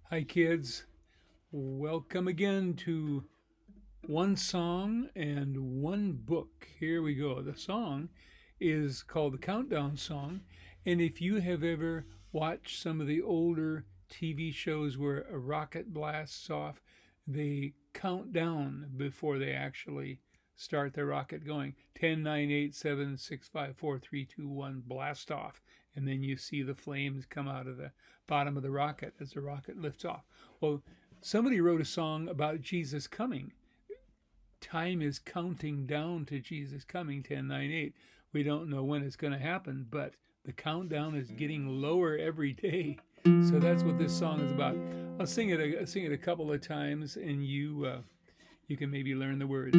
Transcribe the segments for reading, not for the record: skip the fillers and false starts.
Hi, kids. Welcome again to One Song and One Book. Here we go. The song is called the Countdown Song. And if you have ever watched some of the older TV shows where a rocket blasts off, they count down before they actually start the rocket going. 10, 9, 8, 7, 6, 5, 4, 3, 2, 1, blast off. And then you see the flames come out of the bottom of the rocket as the rocket lifts off. Well, somebody wrote a song about Jesus coming. Time is counting down to Jesus coming, 10, 9, 8. We don't know when it's going to happen, but the countdown is getting lower every day. So that's what this song is about. I'll sing it a couple of times, and you can maybe learn the words.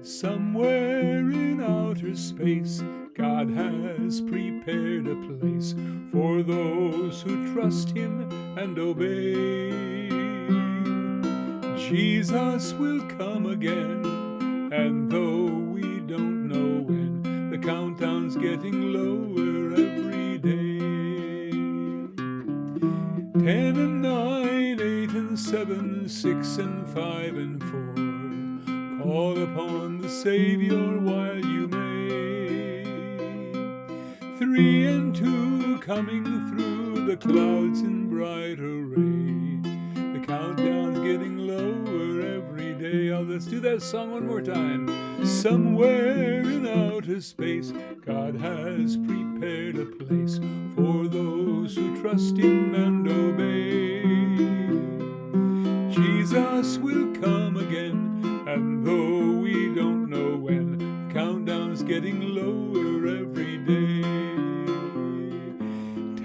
Somewhere in outer space, God has prepared a place for those who trust Him and obey. Jesus will come again, and though we don't know when, the countdown's getting lower every day. 10 and 9, 8 and 7, 6 and 5 and 4. Call upon the Savior while you may. 3 and 2 coming through the clouds in bright array. The countdown's getting lower every day. Let's do that song one more time. Somewhere in outer space, God has prepared a place for those who trust Him and obey. Jesus will come again, and though we don't know when, the countdown's getting lower every day.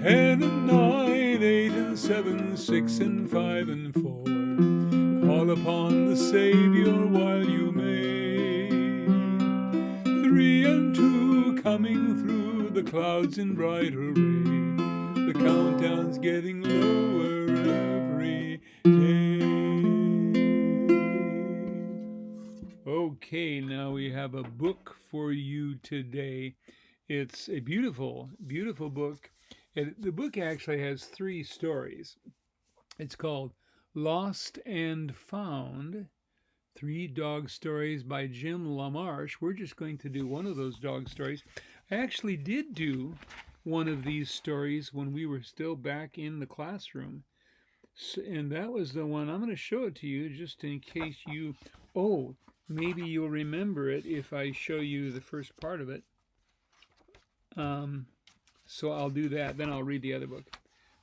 10 and 9, 8 and 7, 6 and 5 and 4. Call upon the Savior while you may. 3 and 2 coming through the clouds in bright array. The countdown's getting lower every day. Okay, now we have a book for you today. It's a beautiful, beautiful book. The book actually has 3 stories. It's called Lost and Found, 3 dog stories by Jim LaMarche. We're just going to do one of those dog stories. I actually did do one of these stories when we were still back in the classroom. And that was the one. I'm going to show it to you just in case you... Oh, maybe you'll remember it if I show you the first part of it. So I'll do that. Then I'll read the other book.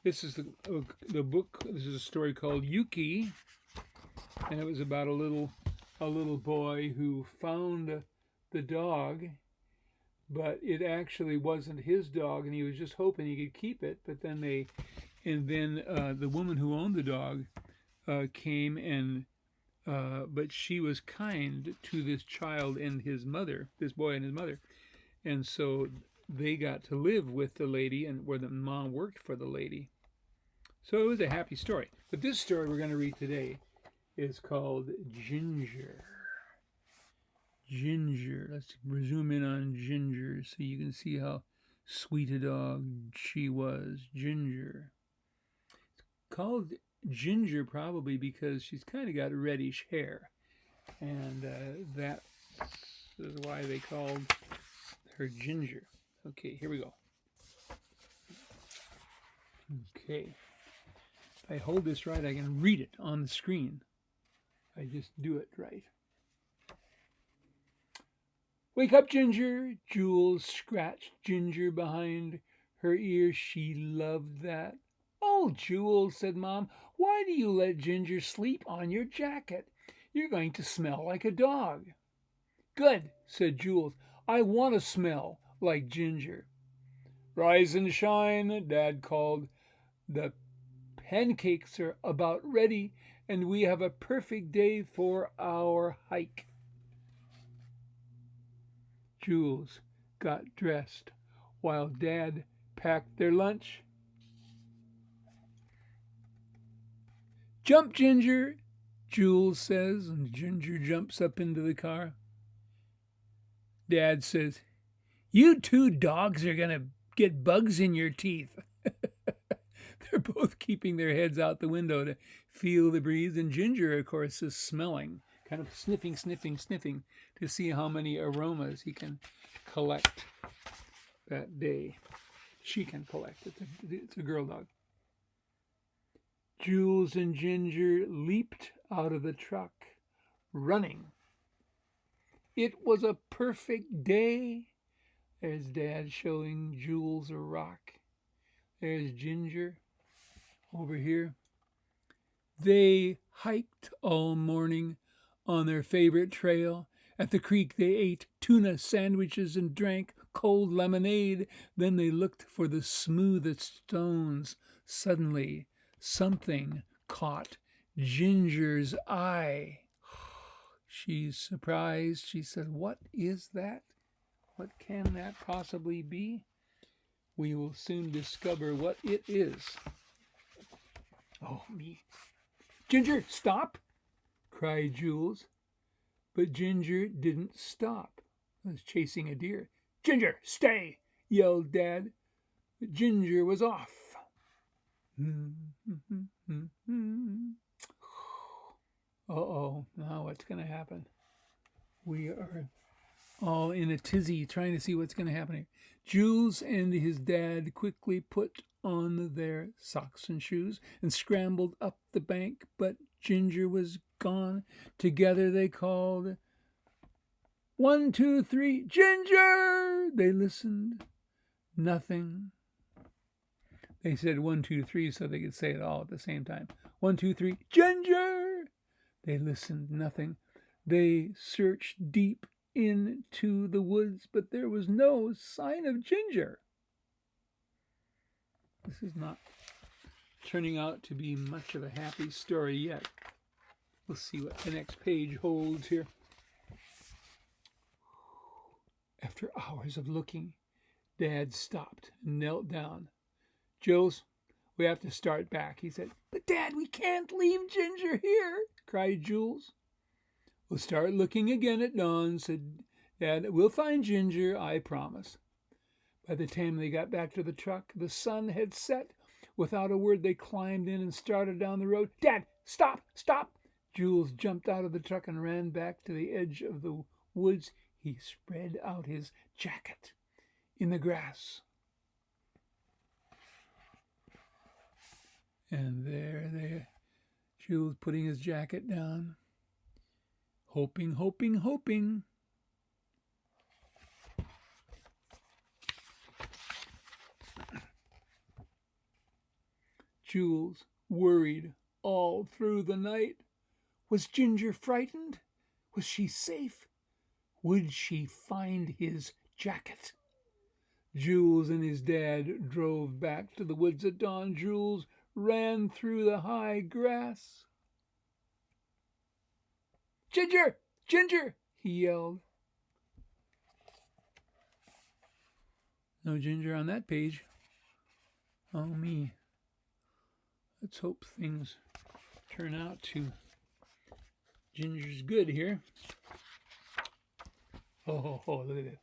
This is the book. This is a story called Yuki, and it was about a little boy who found the dog, but it actually wasn't his dog, and he was just hoping he could keep it. But then the woman who owned the dog came and but she was kind to this child and his mother, this boy and his mother, and so they got to live with the lady, and where the mom worked for the lady. So it was a happy story. But this story we're going to read today is called Ginger. Ginger. Let's zoom in on Ginger so you can see how sweet a dog she was. Ginger. It's called Ginger probably because she's kind of got reddish hair. And that is why they called her Ginger. Okay, here we go. Okay. If I hold this right, I can read it on the screen. I just do it right. Wake up, Ginger. Jules scratched Ginger behind her ear. She loved that. Oh, Jules, said Mom, why do you let Ginger sleep on your jacket? You're going to smell like a dog. Good, said Jules. I want to smell like Ginger. Rise and shine, Dad called. The pancakes are about ready, and we have a perfect day for our hike. Jules got dressed while Dad packed their lunch. Jump, Ginger, Jules says, and Ginger jumps up into the car. Dad says, you 2 dogs are going to get bugs in your teeth. They're both keeping their heads out the window to feel the breeze, and Ginger, of course, is smelling, kind of sniffing, sniffing, sniffing to see how many aromas he can collect that day. She can collect. It's a girl dog. Jules and Ginger leaped out of the truck, running. It was a perfect day. There's Dad showing Jules a rock. There's Ginger over here. They hiked all morning on their favorite trail. At the creek they ate tuna sandwiches and drank cold lemonade. Then they looked for the smoothest stones. Suddenly, something caught Ginger's eye. She's surprised. She said, "What is that? What can that possibly be?" We will soon discover what it is. Oh, me. "Ginger, stop!" cried Jules. But Ginger didn't stop. He was chasing a deer. "Ginger, stay!" yelled Dad. But Ginger was off. Uh-oh, now what's going to happen? We are all in a tizzy trying to see what's going to happen here. Jules and his dad quickly put on their socks and shoes and scrambled up the bank, but Ginger was gone. Together they called, "1, 2, 3, Ginger!" They listened. Nothing. They said 1, 2, 3 so they could say it all at the same time. 1, 2, 3, Ginger! They listened. Nothing. They searched deep into the woods, but there was no sign of Ginger. This is not turning out to be much of a happy story yet. We'll see what the next page holds here. After hours of looking, Dad stopped and knelt down. "Jules, we have to start back," he said. "But Dad, we can't leave Ginger here," cried Jules. "We'll start looking again at dawn," said Dad. "We'll find Ginger, I promise." By the time they got back to the truck, the sun had set. Without a word, they climbed in and started down the road. "Dad, stop, stop!" Jules jumped out of the truck and ran back to the edge of the woods. He spread out his jacket in the grass. And there, Jules putting his jacket down, hoping. Jules worried all through the night. Was Ginger frightened? Was she safe? Would she find his jacket? Jules and his dad drove back to the woods at dawn. Jules ran through the high grass. "Ginger! Ginger!" he yelled. No Ginger on that page. Oh, me. Let's hope things turn out to Ginger's good here. Oh, look at that.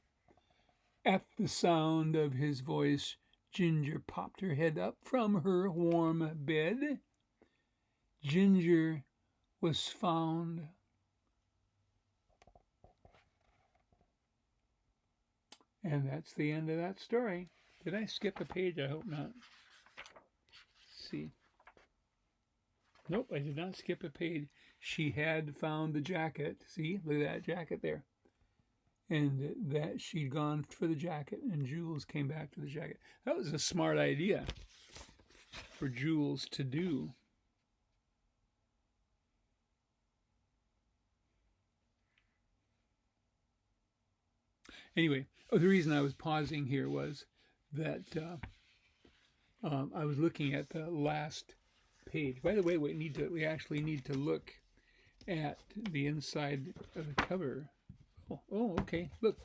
At the sound of his voice, Ginger popped her head up from her warm bed. Ginger was found. And that's the end of that story. Did I skip a page? I hope not. Let's see. Nope, I did not skip a page. She had found the jacket. See, look at that jacket there. And that she'd gone for the jacket, and Jules came back to the jacket. That was a smart idea for Jules to do. Anyway, the reason I was pausing here was that I was looking at the last page. By the way, we actually need to look at the inside of the cover. Oh, okay. Look.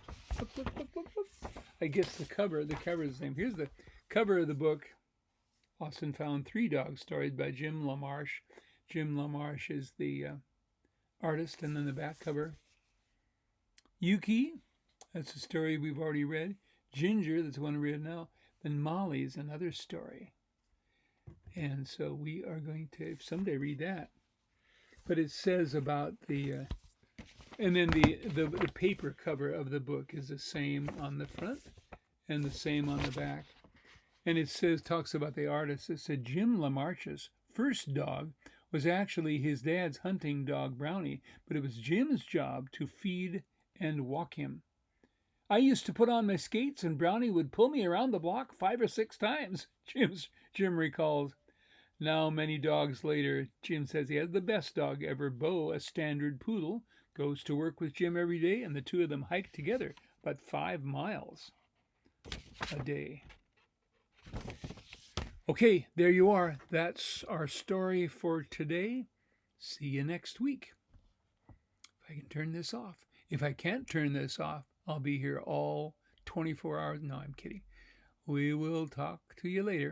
I guess the cover is the same. Here's the cover of the book, Lost and Found 3 Dog Stories by Jim LaMarche. Jim LaMarche is the artist, and then the back cover. Yuki, that's a story we've already read. Ginger, that's the one we read now. Then Molly's another story. And so we are going to someday read that. But it says about and then the paper cover of the book is the same on the front and the same on the back. And it says, talks about the artist. It said Jim LaMarche's first dog was actually his dad's hunting dog, Brownie, but it was Jim's job to feed and walk him. I used to put on my skates and Brownie would pull me around the block 5 or 6 times, Jim recalls. Now, many dogs later, Jim says he has the best dog ever. Bo, a standard poodle, goes to work with Jim every day, and the two of them hike together about 5 miles a day. Okay, there you are. That's our story for today. See you next week. If I can turn this off. If I can't turn this off, I'll be here all 24 hours. No, I'm kidding. We will talk to you later.